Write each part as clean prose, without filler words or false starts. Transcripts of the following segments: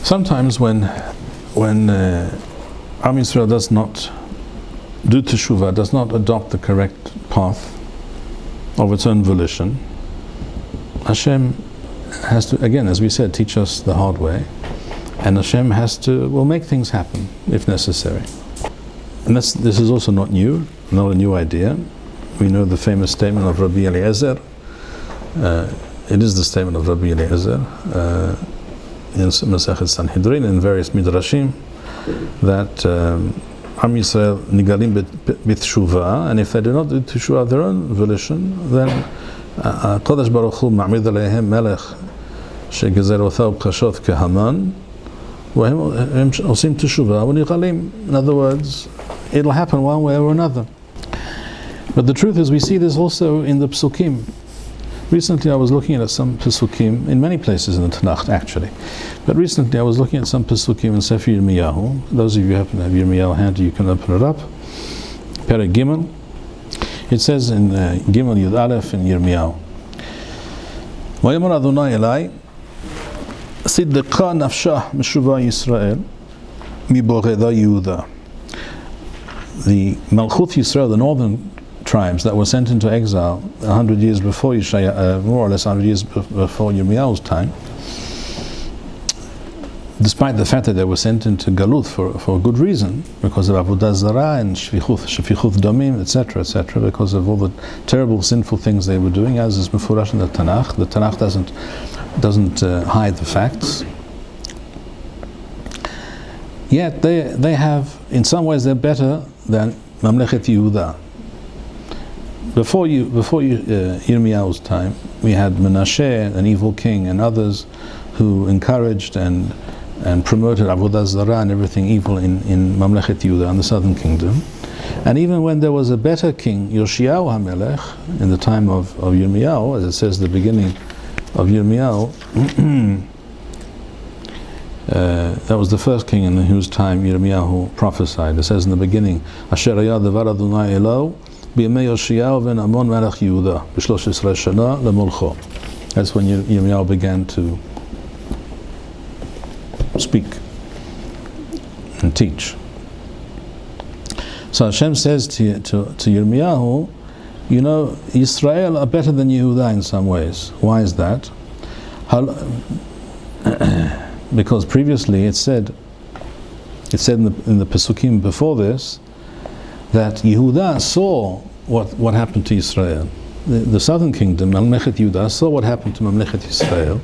Sometimes when Am Yisrael does not do teshuvah, does not adopt the correct path of its own volition, Hashem has to, again, as we said, teach us the hard way, and Hashem will make things happen if necessary. And this is also not new, not a new idea. We know the famous statement of Rabbi Eliezer. It is the statement of Rabbi Eliezer in Masechet Sanhedrin, in various midrashim, that Am Yisrael nigalim b'teshuvah, and if they do not do teshuvah of their own volition, then Kodesh Baruch Hu ma'amid aleihem melech shegezer othao kashot kehaman v'hem osim teshuvah v'nigalim. In other words, it'll happen one way or another. But the truth is, we see this also in the Psukim. Recently I was looking at some Psukim, in many places in the Tanakh actually, but recently I was looking at some Psukim in Sefer Yirmiyahu. Those of you who happen to have Yirmiyahu handy, you can open it up. Perek Gimel. It says in Gimel Yud Aleph in Yirmiyahu, Vayamar Adonai Elai, Siddeqa nafshah meshuvah Yisrael, miboreda Yehuda. The Malchut Yisrael, the northern tribes that were sent into exile 100 years before more or less 100 years before Yirmiyahu's time, despite the fact that they were sent into Galut for a good reason, because of Avodah Zarah and Shefichut Domim, etc., because of all the terrible sinful things they were doing, as is Mefurash in the Tanakh. The Tanakh doesn't hide the facts. Yet they have, in some ways, they're better than Mamlechet Yehuda. Before Yirmiyahu's time, we had Menashe, an evil king, and others who encouraged and promoted Avodah Zarah and everything evil in Mamlechet Yehuda, in the southern kingdom. And even when there was a better king, Yoshiyahu HaMelech, in the time of Yirmiyahu, as it says at the beginning of Yirmiyahu, that was the first king in whose time Yirmiyahu prophesied. It says in the beginning, Asher haya devar Adonai Elo b'yemei Yoshiyahu ben Amon melech Yehuda b'shlosh Yisrael shana lemolcho. That's when Yirmiyahu began to speak and teach. So Hashem says to Yirmiyahu, you know, Israel are better than Yehuda in some ways. Why is that? Because previously it said in the Pesukim before this, that Yehuda saw what happened to Israel. The southern kingdom, Mamlechet Yehuda, saw what happened to Mamlechet Israel,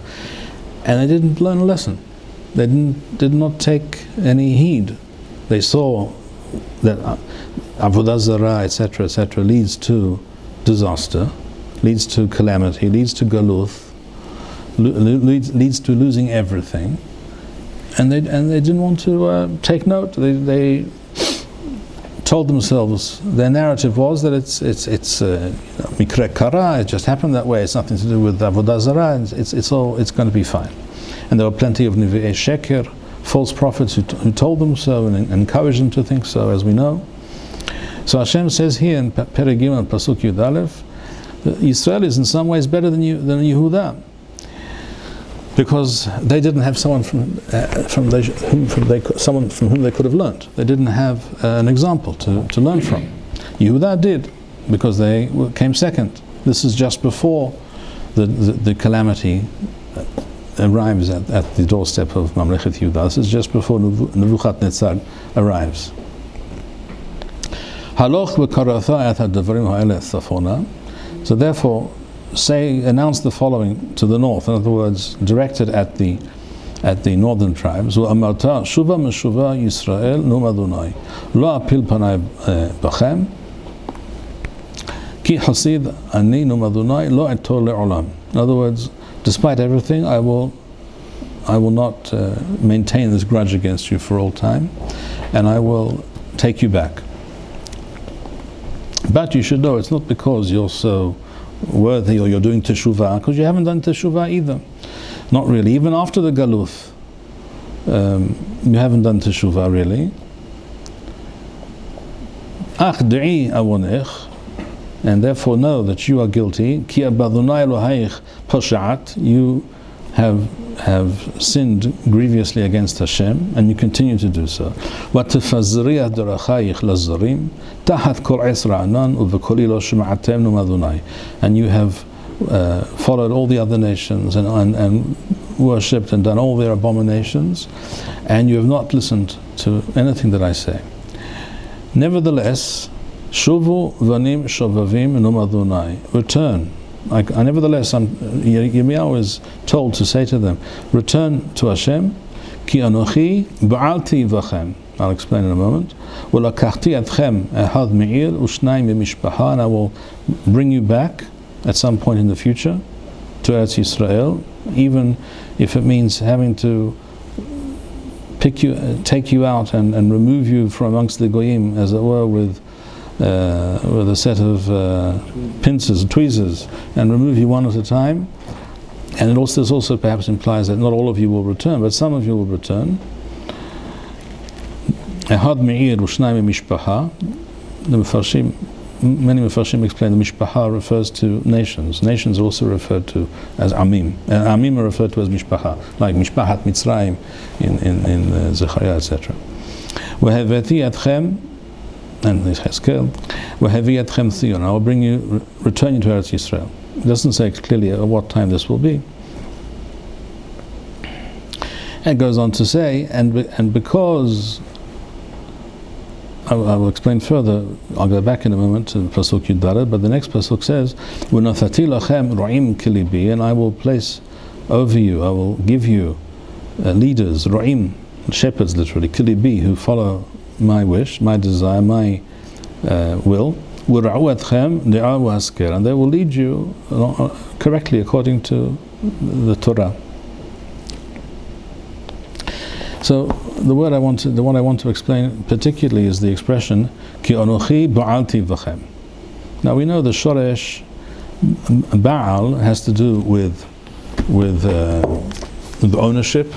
and they didn't learn a lesson. They did not take any heed. They saw that Avodah Zarah, etc., leads to disaster, leads to calamity, leads to galuth, leads to losing everything, and they didn't want to take note. They told themselves, their narrative was that it's mikre kara, it just happened that way. It's nothing to do with Avodah Zarah. It's going to be fine. And there were plenty of Nevi'ei Sheker, false prophets who told them so and encouraged them to think so, as we know. So Hashem says here in Perek Gimel Pasuk Yud Aleph, that Israel is in some ways better than Yehuda, because they didn't have someone from whom they could have learned. They didn't have an example to learn from. Yehuda did, because they came second. This is just before the calamity arrives at the doorstep of Mamlechet Yehuda. This is just before Nebuchadnezzar arrives. Haloch v'karatha et hadavarim ha'ele tzafona. So therefore, announce the following to the north. In other words, directed at the northern tribes. V'amarta shuva meshuva Yisrael num Adonai lo apil panai bachem ki hasid ani num Adonai lo etol le'olam. In other words, despite everything, I will not maintain this grudge against you for all time, and I will take you back. But you should know, it's not because you're so worthy or you're doing teshuvah, because you haven't done teshuvah either. Not really. Even after the galuth, you haven't done teshuvah really. Ach de'i avonech, and therefore know that you are guilty. Ki abadonai Elohayich poshat, have sinned grievously against Hashem, and you continue to do so. وَتَفَزْرِيَ دَرَخَيِخْ لَزَّرِيم تَحَتْ كُلْ عِسْرَ عَنَانْ وَبَكُلِي لَوْ شُمَعَتَيْمْ نُمَذُنَيْ. And you have followed all the other nations and worshipped and done all their abominations, and you have not listened to anything that I say. Nevertheless, Shuvu vanim shovavim numadunai. Return. Nevertheless, Yirmiyahu is told to say to them, return to Hashem. Ki anochi ba'alti vachem. I'll explain in a moment. V'lakachti atchem ehad me'ir u'shnayim b'mishpaha. And I will bring you back at some point in the future to Eretz Yisrael, even if it means having to take you out and remove you from amongst the goyim, as it were, with a set of pincers, tweezers, and remove you one at a time. And this also perhaps implies that not all of you will return, but some of you will return. Ehad me'ir u'shnayim mishpaha. Many Mefarshim explain the mishpaha refers to nations. Nations are also referred to as amim. Amim are referred to as mishpaha, like mishpahat Mitzrayim in Zechariah, etc. V'heveti atchem, and Yechezkel, v'hevi atchem Tzion. I will return you to Eretz Yisrael. It doesn't say clearly at what time this will be. It goes on to say, and because I will explain further. I'll go back in a moment to Pasuk Yud Daled, but the next Pasuk says, "V'nathati lachem ro'im kilibi," and I will place over you, I will give you leaders, ro'im, shepherds literally, kilibi, who follow my wish, my desire, my will. V'ra'u atchem de'avu hasker, and they will lead you correctly according to the Torah. So the one I want to explain particularly is the expression Ki anochi ba'alti v'chem. Now we know the shoresh Baal has to do with ownership,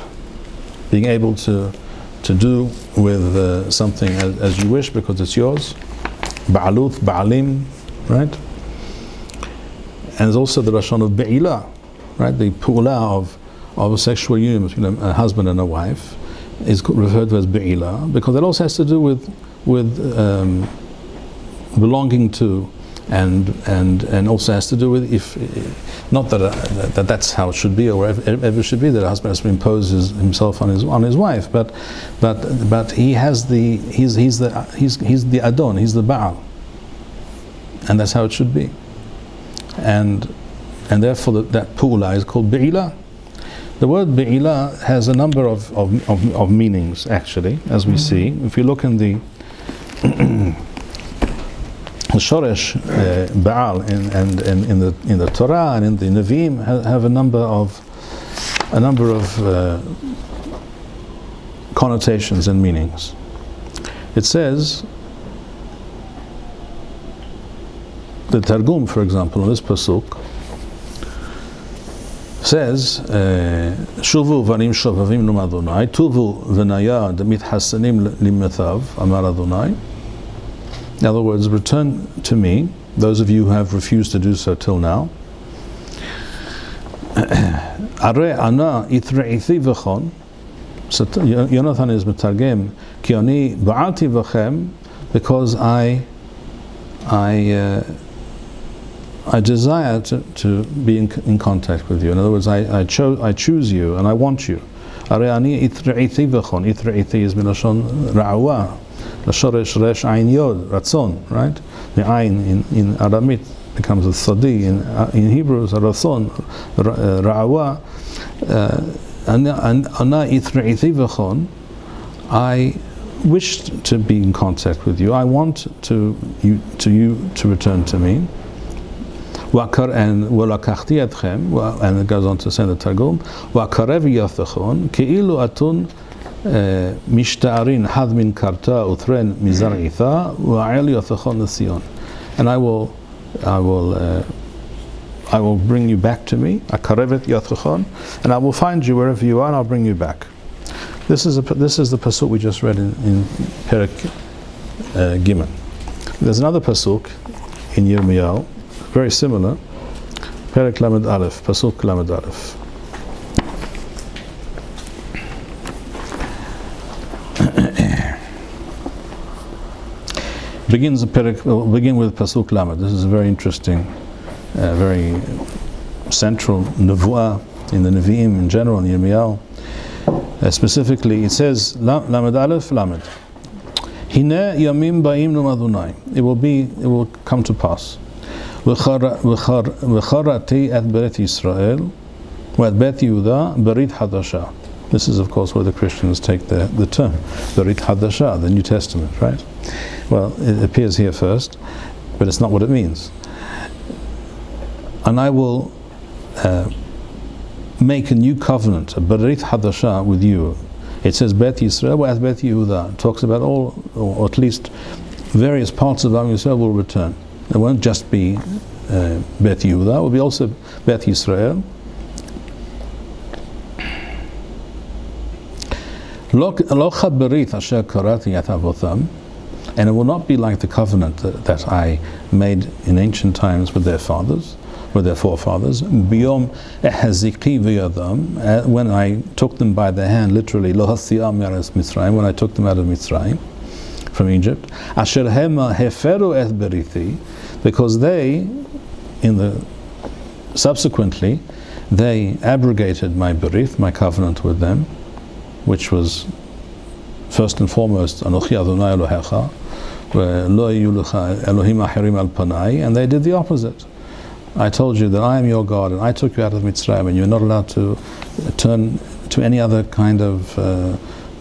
being able to do with something as you wish because it's yours. Ba'aluth, Ba'alim, right? And there's also the Lashon of Be'ilah, right? The pu'ula of a sexual union between a husband and a wife is referred to as Be'ilah, because it also has to do with belonging to, and also has to do with, if not that that's how it should be or ever should be, that a husband has to impose himself on his wife, but he's the Adon, he's the Baal, and that's how it should be, and therefore that Pu'ula is called Be'ilah. The word Be'ilah has a number of meanings, actually, as we see. If you look in the Shoresh Baal in the Torah and in the Nevi'im have a number of connotations and meanings. It says, the Targum, for example, on this pasuk says, "Shuvu vanim shovavim num Adonai, tuvu v'naya mithasanim limethav amar Adonai." In other words, return to me, those of you who have refused to do so till now. Are ana itre'ithi v'chon. So Yonathan is metargem, ki ani ba'alti v'chem, because I desire to be in contact with you. In other words, I choose you and I want you. Areani itre'ithi v'chon. Itre'ithi is milashon ra'awa. L'shoresh resh ayin yod, ratzon, right? The ayin in Aramit becomes a sadi. In Hebrew is a ratzon, ra'awa. Ana itre'ithi v'chon. I wish to be in contact with you. I want you to return to me. And it goes on to say in the Targum, and I will bring you back to me, and I will find you wherever you are, and I'll bring you back. This is the pasuk we just read in Perek Gimel. There's another pasuk in Yirmiyahu, very similar. Perek Lamed Aleph, Pasuk Lamed Aleph. Begin with Pasuk Lamed. This is a very interesting, very central nevuah in the Nevi'im in general, in Yirmiyahu. Specifically, it says, Lamed Aleph, Lamed. Hine yamim ba'im numadunai. It will come to pass. V'charati et beret Yisrael, v'et bet Yehuda, berit hadasha. This is, of course, where the Christians take the term, berit hadasha, the New Testament, right? Well, it appears here first, but it's not what it means. And I will make a new covenant, a berit hadasha, with you. It says Bet Yisrael, whereas Bet Yehuda. It talks about all, or at least various parts of Am Yisrael will return. It won't just be Bet Yehuda, it will be also Bet Yisrael. And it will not be like the covenant that I made in ancient times with their fathers, with their forefathers. Biyom ehaziki v'yadam, when I took them by the hand, literally, lo hasiyam yaras Mitzrayim, when I took them out of Mitzrayim, from Egypt. Asher hema heferu et berithi, because they, subsequently, they abrogated my berith, my covenant with them, which was first and foremost Anochi Adonai Elohecha, lo yiyu lecha Elohim acherim al panai, and they did the opposite. I told you that I am your God, and I took you out of Mitzrayim, and you're not allowed to turn to any other kind of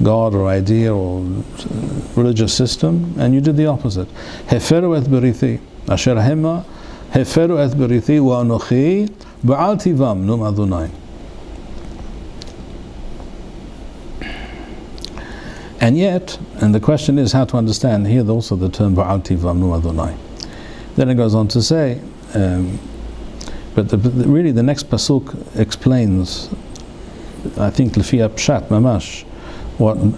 God or idea or religious system, and you did the opposite. Heferu et berithi, asher hema heferu et berithi wa anochi ba'al tivam num Adonai. And yet, and the question is how to understand here also the term ba'al tivam num Adonai. Then it goes on to say, but really the next pasuk explains, I think Lefia Pshat Mamash,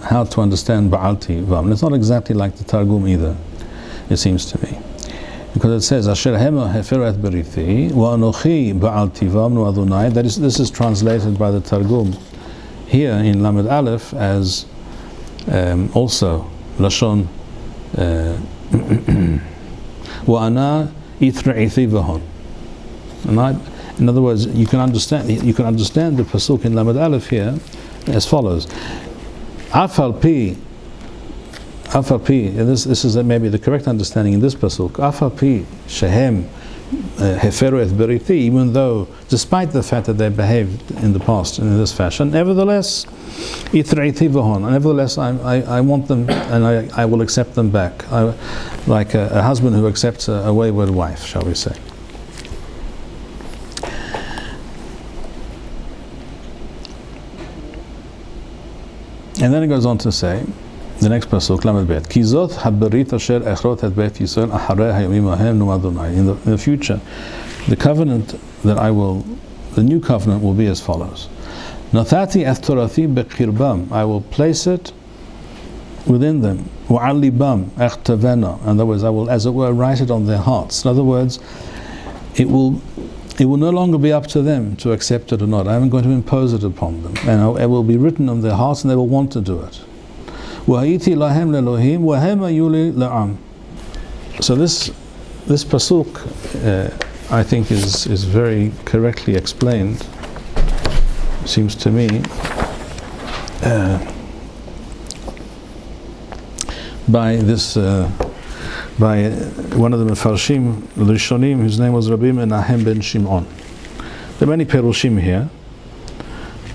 how to understand Ba'al Tivam. And it's not exactly like the Targum either, it seems to me. Because it says, Asher hema hefer et berithi, wa anochi Ba'al Tivam nu Adonai. This is translated by the Targum here in Lamed Aleph as also Lashon wa ana ithra'ithi v'hon. In other words, you can understand the pasuk in Lamed Aleph here as follows: Afal pi, this is maybe the correct understanding in this pasuk. Afal pi shehem heferu et berithi, even though, despite the fact that they behaved in the past in this fashion, nevertheless, ithra'ithi v'hon. Nevertheless, I want them, and I will accept them back, like a husband who accepts a wayward wife, shall we say. And then it goes on to say, the next pasuk, Lamed Bet, Ki zot haberit asher echrot et bet Yisrael acharei hayomim hahem nu Adonai. In the future, the covenant that the new covenant will be as follows: Nathati et torathi bekirbam, I will place it within them. Wa'al libam echtavena, in other words, I will, as it were, write it on their hearts. In other words, it will no longer be up to them to accept it or not. I am going to impose it upon them, and it will be written on their hearts, and they will want to do it. So this pasuk, I think, is very correctly explained, seems to me, by one of the Mefarshim, Rishonim, whose name was Rabbi Menahem ben Shimon. There are many Perushim here,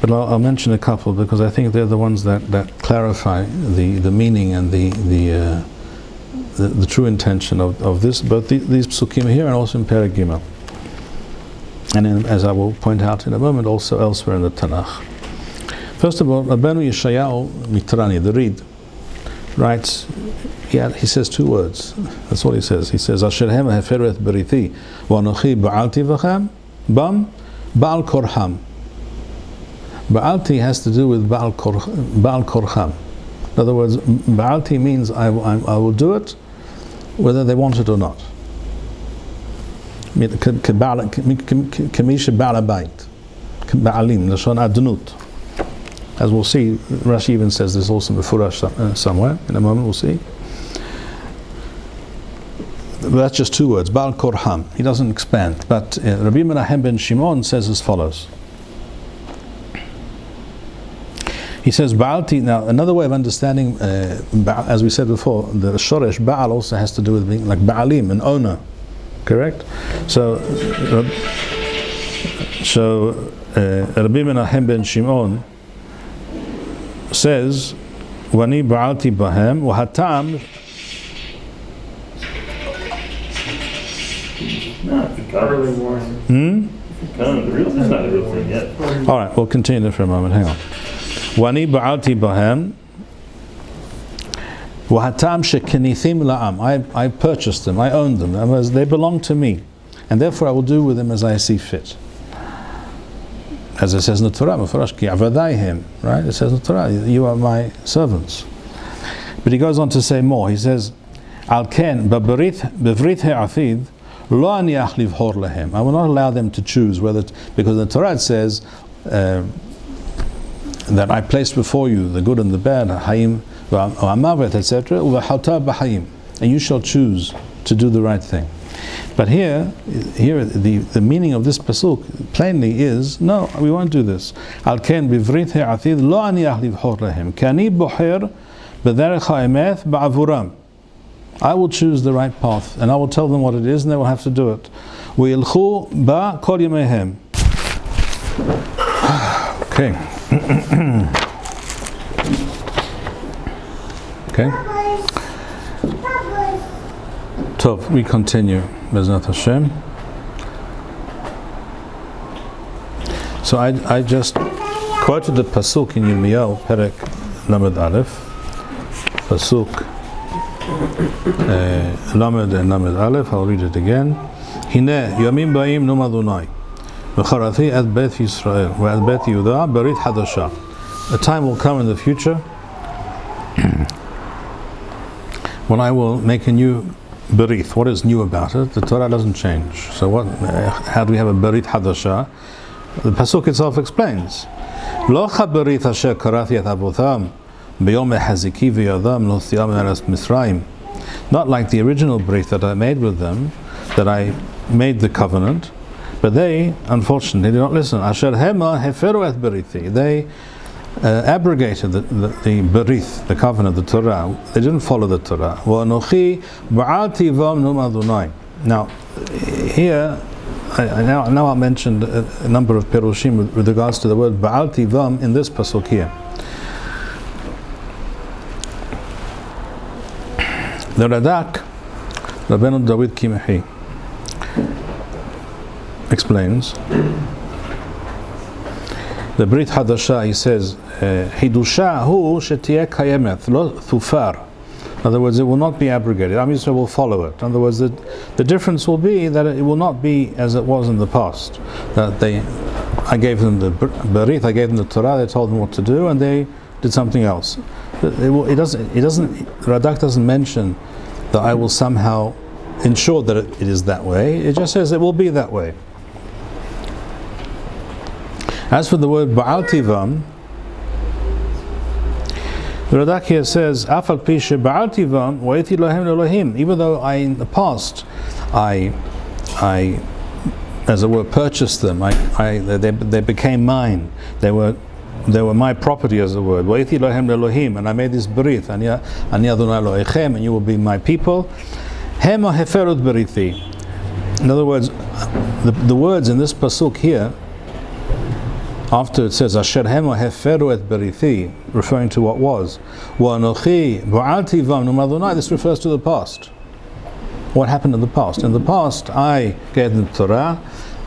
but I'll mention a couple because I think they're the ones that clarify the meaning and the true intention of this, both these psukim here and also in Perek Gimel. And as I will point out in a moment, also elsewhere in the Tanakh. First of all, Rabbeinu Yeshayahu Mitrani, the Reed, writes, he says two words. That's what he says. He says, Asher hema heferu et berithi wa anochi ba'alti v'chem bam ba'al korham. Ba'alti has to do with ba'al korham. In other words, ba'alti means I will do it whether they want it or not. Kamisha ba'al bayit, ba'alim, lashon adnut. As we'll see, Rashi even says this also before somewhere. In a moment we'll see. that's just two words, Ba'al Korham. He doesn't expand. But Rabbi Menachem ben Shimon says as follows. He says, Ba'alti, now another way of understanding, as we said before, the Shoresh Ba'al also has to do with being like Ba'alim, an owner. Correct? So Rabbi Menachem ben Shimon says, Wani Ba'alti Bahem, Wahatam. No, if you can't really warn. It's not a real thing yet. All right, we'll continue for a moment. Hang on. Wani ba'alti bahem wahatam shekenithim la'am. I purchased them, I owned them, they belong to me, and therefore I will do with them as I see fit. As it says in the Torah, right? It says in the Torah, you are my servants. But he goes on to say more. He says, Al ken bevrit ha'afid lo ani achliv hor lahem. I will not allow them to choose whether, because the Torah says that I placed before you the good and the bad, hayim v'amavet, etc., u'v'halta b'hayim, and you shall choose to do the right thing. But here the meaning of this pasuk plainly is, no, we won't do this. Al ken bivrit ha'atid lo ani achliv hor lahem, ki ani boher b'derech ha'emet ba'avuram. I will choose the right path, and I will tell them what it is, and they will have to do it. V'yilchu ba kol yamehem. Okay. Okay. Tov, we continue. Be'eznat Hashem. So I just quoted the pasuk in Yirmiyahu, Perek Lamed Aleph, pasuk Lamed and Lamed Aleph. I'll read it again. Hine yamim ba'im nom Adonai. A time will come in the future when I will make a new berith. What is new about it? The Torah doesn't change. So how do we have a berith hadasha? The pasuk itself explains. Not like the original berith that I made with them, that I made the covenant. But they, unfortunately, did not listen. Asher hema heferu et berithi. They abrogated the berith, the covenant, the Torah. They didn't follow the Torah. V'anochi ba'alti vam num Adonai. Now, here, now I mentioned a number of perushim with regards to the word ba'alti vam in this pasuk here. The Radak, Rabbeinu David Kimehi, explains the Brit Hadasha. He says, Hidusha hu shetiyeh kayemet lo thufar. In other words, it will not be abrogated. Am Yisrael will follow it. In other words, the difference will be that it will not be as it was in the past. That I gave them the Berith, I gave them the Torah, they told them what to do, and they did something else. It doesn't. Radak doesn't mention that I will somehow ensure that it is that way. It just says it will be that way. As for the word ba'alti vam, the Radak here says, Afal pi she'ba'alti vam wa'eti lohem le'lohim. Even though in the past, I, as it were, purchased them. They became mine. They were my property, as it were. Wa'eti lohem le'lohim, and I made this berith. Ani Adonai lo'echem, and you will be my people. Hema heferut berithi. In other words, the words in this pasuk here, after it says Asher hema heferu et berithi, referring to what was, Wa'anochi ba'alti vam num Adonai, this refers to the past. What happened in the past? In the past, I gave them the Torah,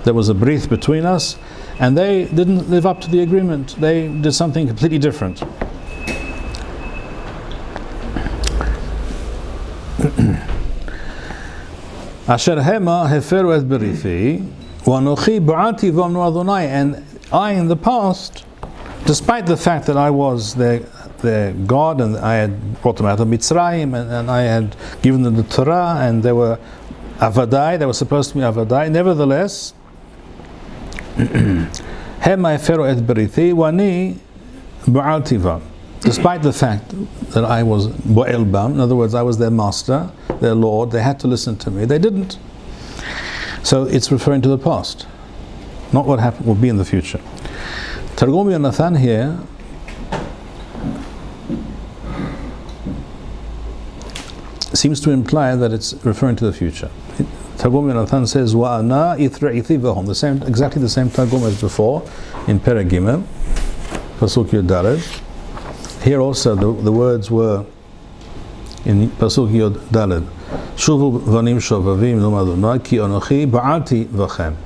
there was a berith between us, and they didn't live up to the agreement. They did something completely different. Asher hema heferu et berithi, Wa'anochi ba'alti vam num Adonai, and I, in the past, despite the fact that I was their God, and I had brought them out of Mitzrayim, and I had given them the Torah, and they were avadai, they were supposed to be avadai, nevertheless, Hema eferu et berithi, wani ba'alti vam. despite the fact that I was bo'el bam, in other words, I was their master, their lord, they had to listen to me, they didn't. So it's referring to the past, not what happened will be in the future. Targum Yonathan here seems to imply that it's referring to the future. Targum Yonathan says, "Wa'ana ithra'ithi v'hom," exactly the same Targum as before in Perek Gimel, Pasuk Yud Daled. Here also the words were in Pasuk Yud Daled, "Shuvu vanim shovavim nomadunai ki anochi ba'alti v'chem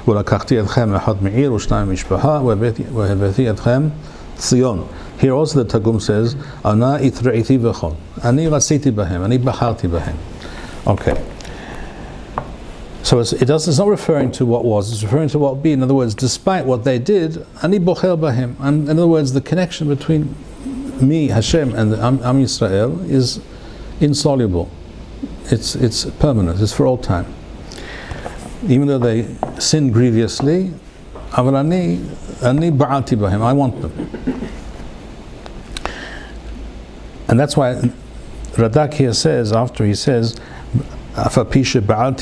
v'lakachti etchem echad me'ir u'shnayim mishpaha v'hevethi etchem Tzion." Here also the Targum says, "Ana ithra'ithi v'chom," ani rasiti b'hem, ani bacharti b'hem. Okay. So it's not referring to what was, it's referring to what will be. In other words, despite what they did, ani bochel b'hem. And in other words, the connection between me, Hashem, and the Am Yisrael is insoluble. It's permanent. It's for all time. Even though they sinned grievously, aval ani ba'alti b'hem. I want them. And that's why Radak here says, after he says, that's referring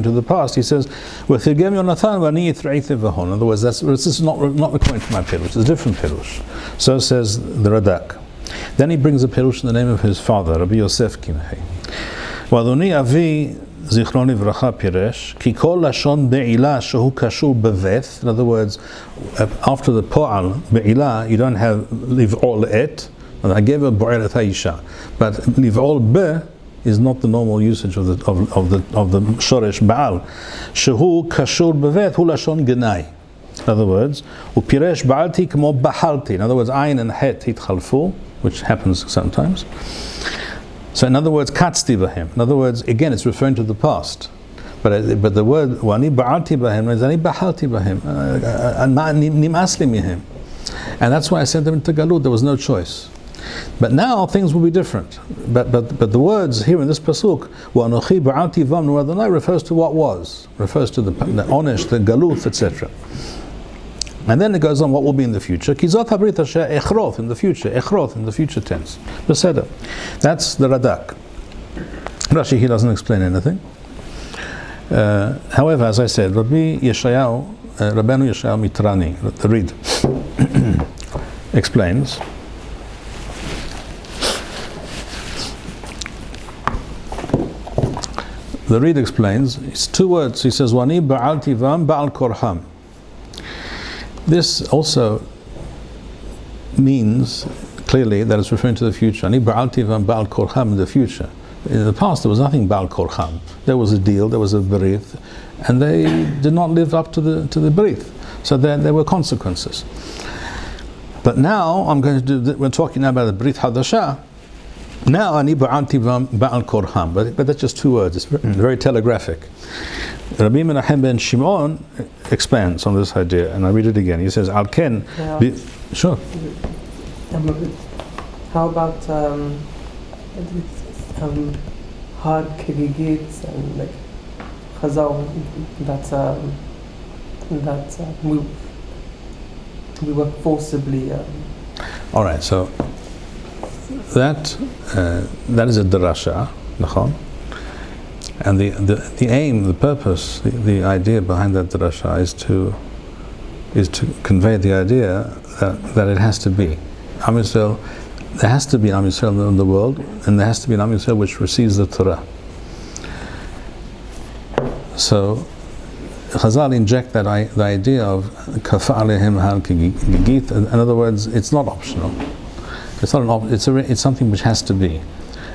to the past, he says, in other words, this is not according to my pirush, it's a different pirush. So says the Radak. Then he brings a pirush in the name of his father, Rabbi Yosef Kimhei. Wadoni avi zichroni v'racha piresh, ki kol lashon be'ilah shehu kashur beveth. In other words, after the po'al, be'ilah, you don't have liv'ol et, I gave a bo'el et ha'isha. But liv'ol be is not the normal usage of the shoresh ba'al. Shehu kashur beveth hu lashon genai. In other words, upiresh ba'alti k'mo ba'halti. In other words, ayin and het hitchalfu, which happens sometimes. So in other words, katzti b'hem. In other words, again, it's referring to the past. But the word wani ba'alti b'hem means ani ba'halti b'hem. Nim'asli mihem. And that's why I sent them into Galut. There was no choice. But now things will be different. But the words here in this pasuk, wa'anochi ba'alti vam nu'adonai, refers to what was, refers to the onesh, the galuth, etc. And then it goes on what will be in the future. Kizot habrit asher echroth in the future, echroth in the future tense. Beseder. That's the Radak. Rashi he doesn't explain anything. However, as I said, Rabbi Yeshayahu, Rabbeinu Yeshayahu Mitrani, the Reed, explains. The Reed explains, it's two words. He says, Wani ba'al tivam ba'al korham. This also means clearly that it's referring to the future. Ani ba'al tivam ba'al korham, in the future. In the past there was nothing ba'al korham. There was a deal, there was a berith, and they did not live up to the berith. So there were consequences. But now we're talking now about the Brit Hadashah. Now, ani ba'al tivam ba'al korham, but that's just two words. It's very telegraphic. Rabbi Menachem ben Shimon expands on this idea, and I read it again. He says, "Al ken." Sure. How about hard kegigit and like chazal? That we were forcibly. All right, so. That is a drasha, and the aim, the purpose, the idea behind that drasha is to convey the idea that it has to be Am Yisrael. There has to be an Am Yisrael in the world, and there has to be an Am Yisrael which receives the Torah. So Chazal inject the idea of kafa alehem hal kigit. In other words, it's not optional. It's not it's something which has to be,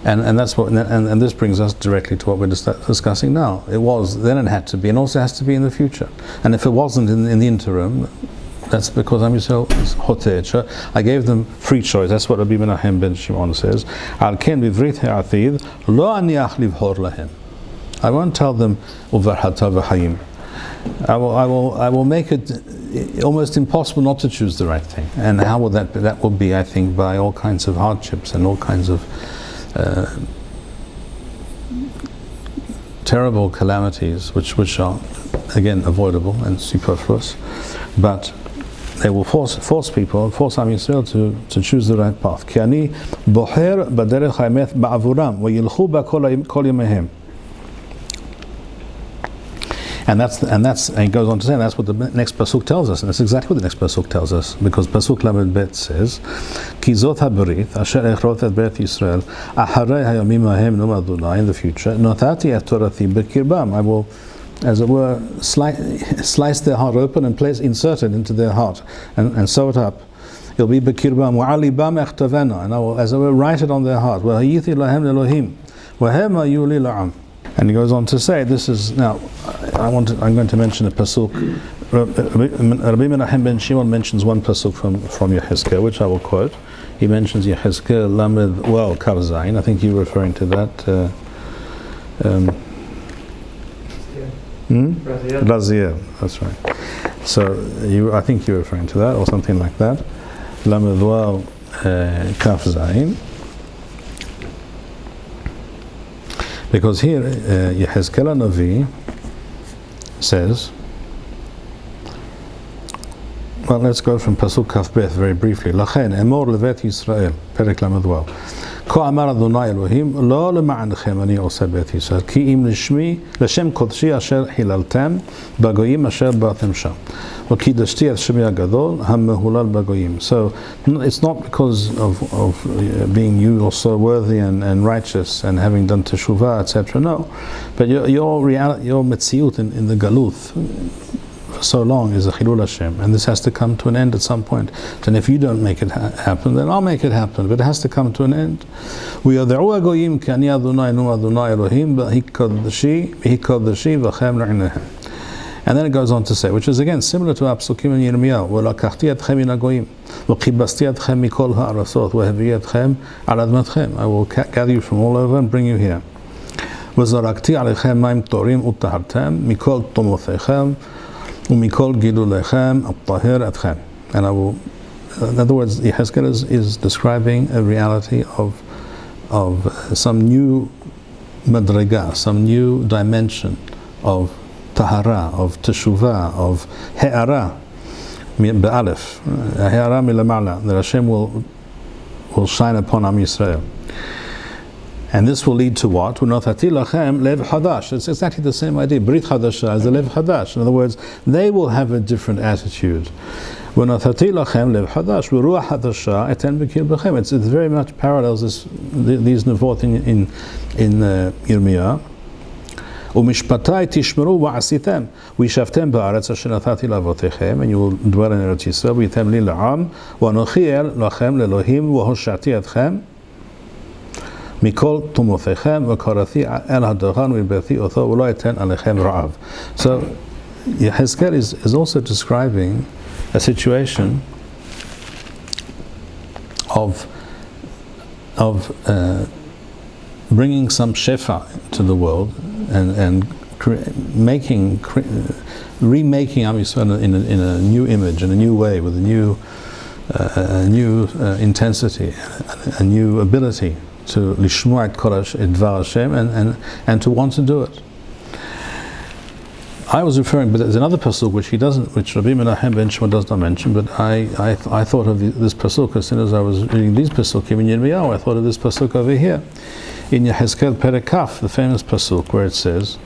and that's what. And this brings us directly to what we're discussing now. It was then, it had to be, and also has to be in the future. And if it wasn't in the interim, that's because Am Yisrael is hoteh. I gave them free choice. That's what Rabbi Menachem ben Shimon says. Al ken bivrit ha'atid lo aniach livhor lahem. I won't tell them uvar hata v'hayim. I will make it almost impossible not to choose the right thing. And how will that be? That will be, I think, by all kinds of hardships and all kinds of terrible calamities, which are again avoidable and superfluous. But they will force Am Yisrael to choose the right path. Ki ani boher baderech haemet ba'avuram wa yilchu ba kol yamehem. And he goes on to say, and that's what the next pasuk tells us, and that's exactly what the next pasuk tells us, because pasuk lamed bet says, "Ki zot haberith asher echrot et beit Yisrael acharei hayamim hahem nom Adonai." In the future, notati et torati bekirbam. I will, as it were, slice their heart open and insert it into their heart and sew it up. It'll be bekirbam wa'alibam echtavena, and I will, as it were, write it on their heart. Wa'hayithi lahem Elohim wa'hem hayu li la'am. And he goes on to say, this is, now, I'm going to mention a pasuk. Rabbi Menachem ben Shimon mentions one pasuk from Yehezkel, which I will quote. He mentions Yehezkel Lamed Kav Zayin. I think you're referring to that. Raziel, that's right. So, I think you're referring to that, or something like that. Lamed Kav Zayin. Because here, Yehezkel Navi says, well, let's go from Pasuk Kaf Beth very briefly. Lachen emor levet Yisrael, Perek Lamed Waw. Ko amar Adonai Elohim, lo lema'anechem ani oseh bet Yisrael, ki im l'shmi, l'shem kodshi asher hilaltem, bagoyim asher ba'atem sham. V'kidashti et shemi agadol, ha-mehulal bagoyim. So, it's not because of being you also worthy and righteous and having done teshuvah, etc. No. But your metziut in the galuth, so long is a Chilul Hashem, and this has to come to an end at some point. And if you don't make it happen, then I'll make it happen, but it has to come to an end. We are the goyim ki ani Adonai nu Adonai Elohim v'hikodeshi v'chem le'inechem. And then it goes on to say, which is again similar to our psukim in Yirmiyahu, v'lakachti etchem min hagoyim v'chibasti etchem mikol ha'arasot v'hevi etchem al admatchem. I will gather you from all over and bring you here. V'zarakti alechem ma'im torim utahartem mikol tomothechem umikol gilulechem at-tahir etchem. And I will, in other words, Yehezkel is describing a reality of some new madriga, some new dimension of tahara, of teshuvah, of he'ara, be'alef, he'ara milama'la, that Hashem will shine upon Am Yisrael. And this will lead to what? U'notati lachem lev hadash. It's exactly the same idea. Brit hadasha is the lev hadash. In other words, they will have a different attitude. U'notati lachem lev hadash v'ruach hadasha eten b'kir b'chem. It very much parallels these nevot in Yirmiyah. U'mishpatai tishmeru v'asitem v'yishavtem ba'aretz asher natati lavotechem, and you will dwell in Eretz Yisrael v'yitem li la'am v'anochi el lachem le'elohim v'hoshati etchem mikol tumothechem v'karathi el hadochan v'bethi otho v'lo eten alechem ra'av. So Yehezkel is also describing a situation of bringing some shefa to the world and remaking Am Yisrael in a new image, in a new way, with a new intensity, a new ability to lishmoa et korash et dvar Hashem and to want to do it. I was referring, but there's another pasuk which Rabbi Menachem ben Shimon does not mention. But I thought of this pasuk as soon as I was reading these pasukim in Yirmiyahu. I thought of this pasuk over here in Yehezkel Perek Kaf, the famous pasuk where it says,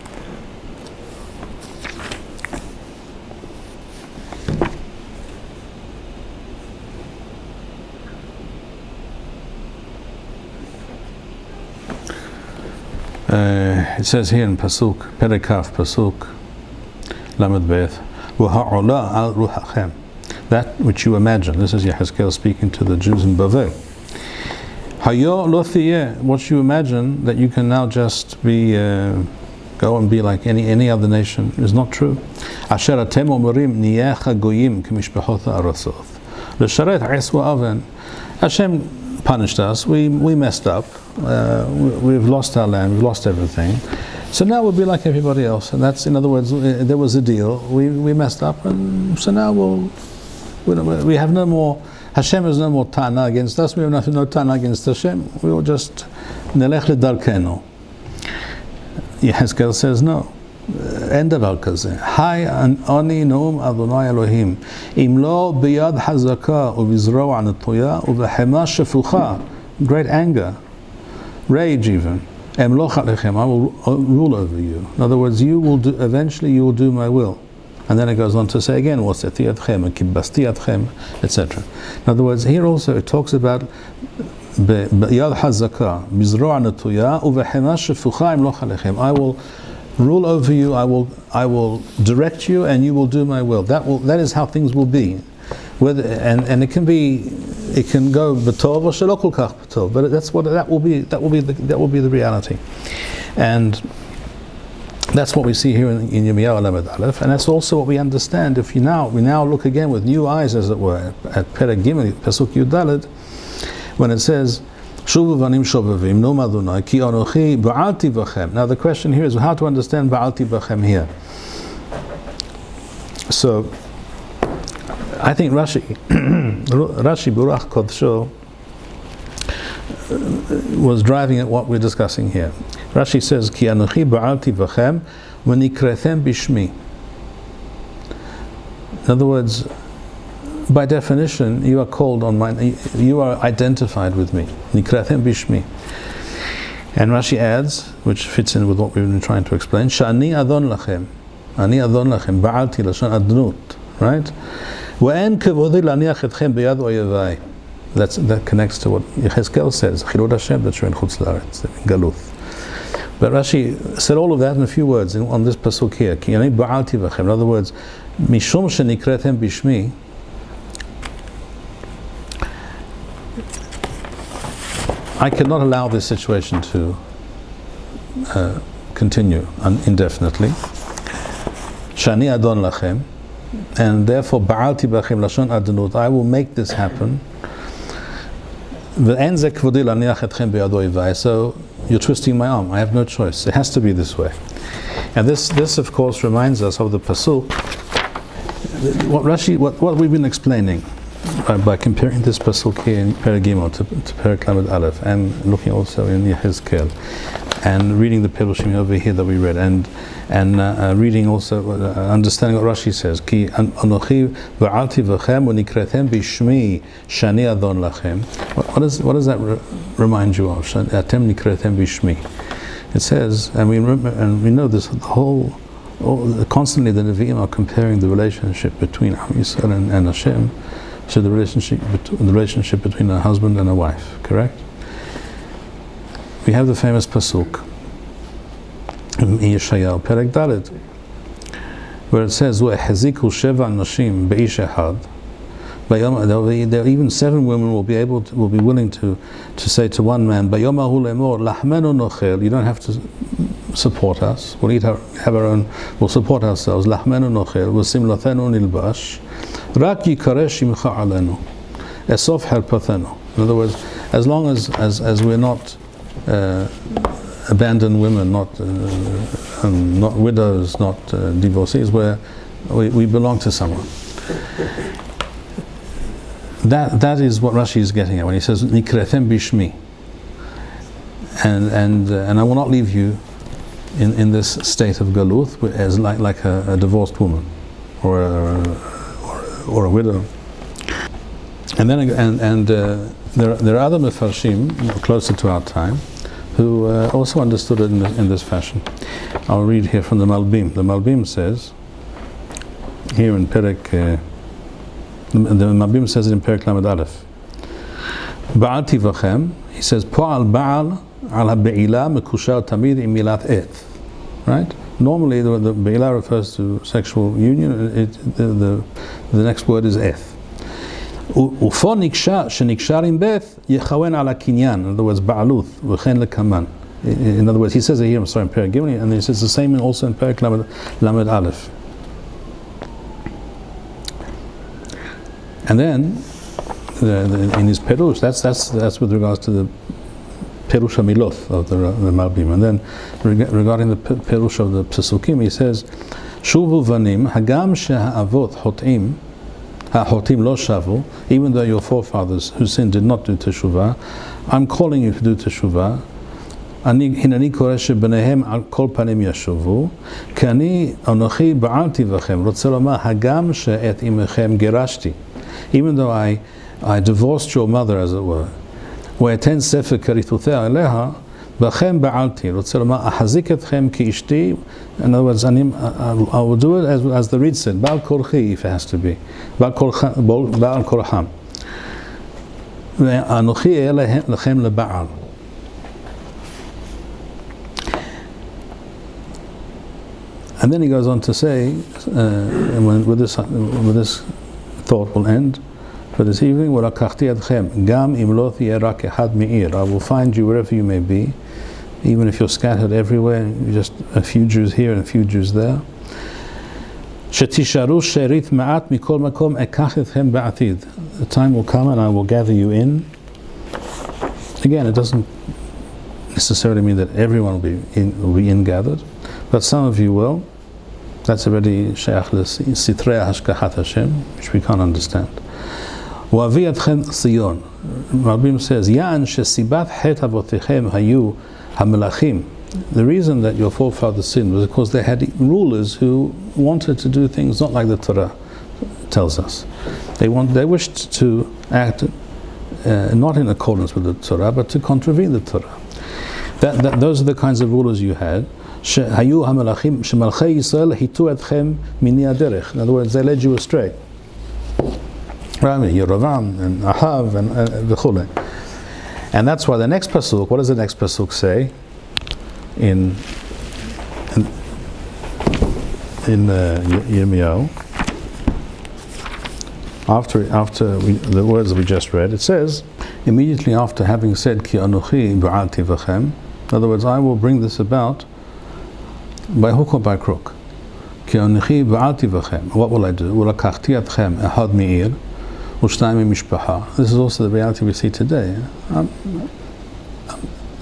it says here in pasuk Perek Kaf pasuk Lamed Beth, V'ha'olah al ruhachem, that which you imagine. This is Yehezkel speaking to the Jews in Bavel. Hayo lo thiyeh, what you imagine that you can now just go and be like any other nation is not true. Asher atem omerim niyeh hagoyim k'mishpachot ha'arasoth l'sharet eswa aven. Hashem punished us. We messed up. We've lost our land. We've lost everything. So now we'll be like everybody else. And that's, in other words, there was a deal. We messed up, and so now we have no more. Hashem has no more tana against us. We have no tana against Hashem. We will just nelech ledarkenu. Yehezkel says no. אין דבר כזה. היי אני נאום אדוני אלוהים, אם לא ביד חזקה ובזרוע נטויה ובחמה שפוכה, great anger, rage even, אמלוך עליכם, I will rule over you. In other words, eventually you will do my will. And then it goes on to say again, waseti yadchem, kibbasti yadchem, etc. In other words, here also it talks about yad hazaka, bizro'a natuya, uvehema shefucha imloch alechem. I will rule over you, I will direct you, and you will do my will. That is how things will be. And it can go b'tov or shelo kol kach b'tov, but that will be the reality. And that's what we see here in Yirmiyahu Lamed Aleph, and that's also what we understand if we now look again with new eyes, as it were, at Perek Gimel, Pasuk Yud Daled, when it says, Shuvu vanim shovavim, no madunai, ki anochi ba'alti v'chem. Now the question here is how to understand ba'alti v'chem here. So, I think Rashi Burach Kodsho was driving at what we're discussing here. Rashi says, Ki anochi ba'alti v'chem v'nikrethem bishmi. In other words, by definition, you are called on you are identified with me. Nikrethem bishmi. And Rashi adds, which fits in with what we've been trying to explain, Shani adon lachem. Ani adon lachem. Ba'alti lashon adnut. Right? Wa'en kevodi laniach etchem beyad oyevai. That connects to what Yechezkel says, Chilud Hashem, that you're in Chutz La'aretz, in Galuth. But Rashi said all of that in a few words on this pasuk here. Ki ani ba'alti v'chem. In other words, mishum shenikrethem bishmi. I cannot allow this situation to continue indefinitely. Shani adon lachem, and therefore ba'alti b'chem lashon adnut. I will make this happen. So you're twisting my arm. I have no choice. It has to be this way. And this of course reminds us of the pasuk. What we've been explaining by comparing this pasuk here in Perek Gimel to Perek Lamed Aleph, and looking also in Yechezkel, and reading the Perushim over here that we read, and reading also, understanding what Rashi says, Ki anochi ba'alti v'chem unikrethem bishmi shani adon lachem. What does that remind you of? Atem nikrethem bishmi. It says, and we know this constantly the Nevi'im are comparing the relationship between Am Yisrael and Hashem to the relationship between a husband and a wife. Correct? We have the famous pasuk in Yeshayahu Perek Dalet, where it says, "Ve'heziku sheva nashim be'ish echad." Even 7 women will be willing to say to one man, "Bayom hahu lemor lahmenu nochel." You don't have to support us. We'll have our own. We'll support ourselves. Lahmenu nochel, v'simlathenu nilbash, rak yikareh shimcha alenu, esof herpathenu. In other words, as long as we're not abandoned women, not widows, not divorcees, we belong to someone. That is what Rashi is getting at when he says Nikrethem bishmi, and I will not leave you in this state of galuth as like a divorced woman or a widow. And then there are other mefarshim closer to our time who also understood it in this fashion. I'll read here from the Malbim. The Malbim says here in Perek. The Malbim says it in Perek Lamed Aleph. Ba'alti v'chem. He says Po'al ba'al al ha'be'ila mekushar tamid im milat et. Right? Normally the be'ila refers to sexual union. The next word is eth. Ufo nikshar shenikshar im beth yechawen ala kinyan. In other words, ba'aluth v'chen lekaman. In other words, he says it here. I'm sorry, in Perek Gimel, and he says the same also in Perek Lamed Aleph. And then in his Perush, that's with regards to the Perush HaMiloth of the Malbim. And then regarding the Perush of the Pesukim, he says, Shuvu vanim hagam she'ha'avot hotim ha'hotim lo shavu. Even though your forefathers who sinned did not do teshuvah, I'm calling you to do teshuvah. הנני קורא שבניהם על כל פנים ישובו, כי אני אנוכי בעלתי בכם, רוצה לומר, הגם שאת אמכם גירשתי. Even though I divorced your mother, as it were, ואתן ספר כריתותיה אליה, בכם בעלתי, רוצה לומר, אחזיק אתכם כאשתי. In other words, I will do it as the reed said, בעל כורחי, if it has to be, בעל כורחם. ואנוכי אהיה לכם לבעל. And then he goes on to say, and with this thought will end for this evening, ולקחתי אתכם, גם אם לא תהיה רק אחד מעיר. I will find you wherever you may be, even if you're scattered everywhere, just a few Jews here and a few Jews there. שתישארו שארית מעט מכל מקום, אקח אתכם בעתיד. The time will come and I will gather you in. Again, it doesn't necessarily mean that everyone will be in-gathered, but some of you will. That's already שייך לסתרי השגחת השם, which we can't understand. ואביא אתכם ציון. Malbim says, יען שסיבת חטא אבותיכם היו המלכים. The reason that your forefathers sinned was because they had rulers who wanted to do things not like the Torah tells us. They wished to act not in accordance with the Torah, but to contravene the Torah. Those are the kinds of rulers you had. שהיו המלכים, שמלכי ישראל היטו אתכם מני הדרך. In other words, they led you astray. Yerovam and Ahav and וכו'. And that's why the next pasuk, what does the next pasuk say? In Yirmiyahu, after the words that we just read, it says, immediately after having said, Ki anuchi ba'alti v'chem, in other words, I will bring this about by hook or by crook. Ki anuchi ba'alti v'chem, what will I do? Ulakachti atchem ehad mi'ir, u'shnayim mishpacha. This is also the reality we see today. Am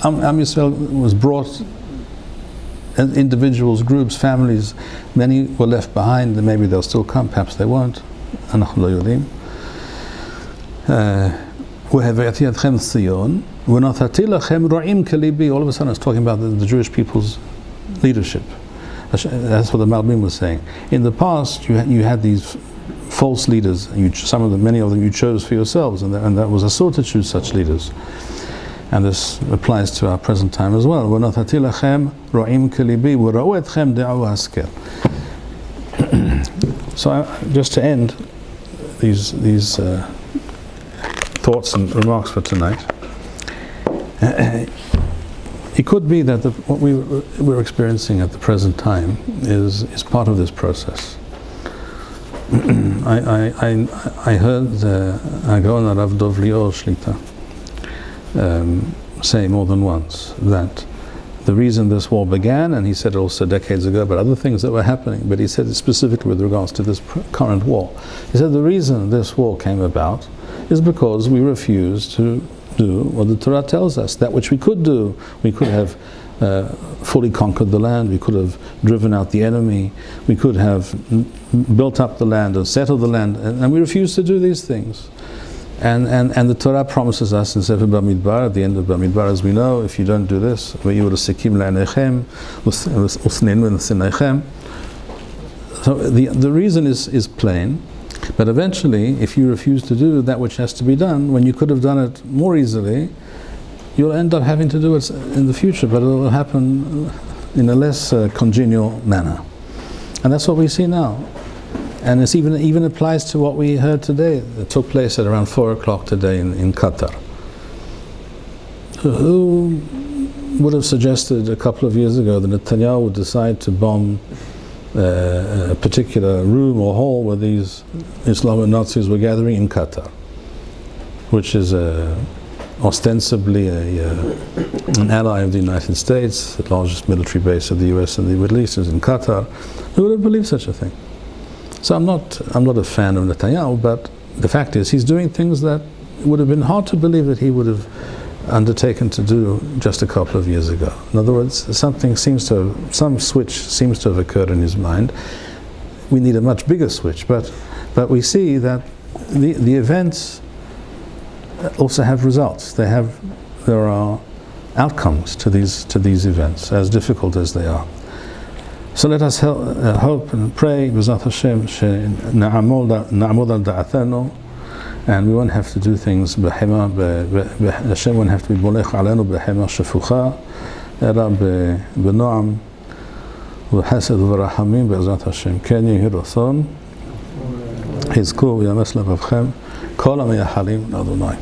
Yisrael was brought, individuals, groups, families, many were left behind, and maybe they'll still come, perhaps they won't. אנחנו לא יודעים. והבאתי אתכם ציון, ונתתי לכם רועים כליבי. All of a sudden it's talking about the Jewish people's leadership. That's what the Malbim was saying. In the past you had these false leaders, many of them you chose for yourselves, and that was asur to choose such leaders. And this applies to our present time as well. ונתתי לכם רועים כליבי, וראו אתכם דעו השכל. So just to end these thoughts and remarks for tonight, it could be that what we're experiencing at the present time is part of this process. I heard the Gaon Rav Dov Lior Shlita say more than once that the reason this war began, and he said it also decades ago, but other things that were happening, but he said it specifically with regards to this current war. He said the reason this war came about is because we refused to do what the Torah tells us, that which we could do. We could have fully conquered the land, we could have driven out the enemy, we could have built up the land and settled the land, and we refused to do these things. And the Torah promises us in Sefer Bamidbar, at the end of Bamidbar, as we know, if you don't do this, so the reason is plain, but eventually, if you refuse to do that which has to be done, when you could have done it more easily, you'll end up having to do it in the future, but it will happen in a less congenial manner. And that's what we see now. And it even applies to what we heard today. It took place at around 4 o'clock today in Qatar. Who would have suggested a couple of years ago that Netanyahu would decide to bomb a particular room or hall where these Islamic Nazis were gathering in Qatar, which is ostensibly an ally of the United States, the largest military base of the US and the Middle East is in Qatar. Who would have believed such a thing? So I'm not a fan of Netanyahu, but the fact is he's doing things that would have been hard to believe that he would have undertaken to do just a couple of years ago. In other words, some switch seems to have occurred in his mind. We need a much bigger switch, but we see that the events also have results. There are outcomes to these events, as difficult as they are. So let us hope and pray, B'ezrat Hashem, na'amod al da'atenu, and we won't have to do things b'hema, Hashem won't have to be bolech alenu b'hema shefucha, ela b'noam, v'chesed v'rachamim, B'ezrat Hashem. Ken yehi ratzon, חזקו ויאמץ לבבכם כל המייחלים לאדוני.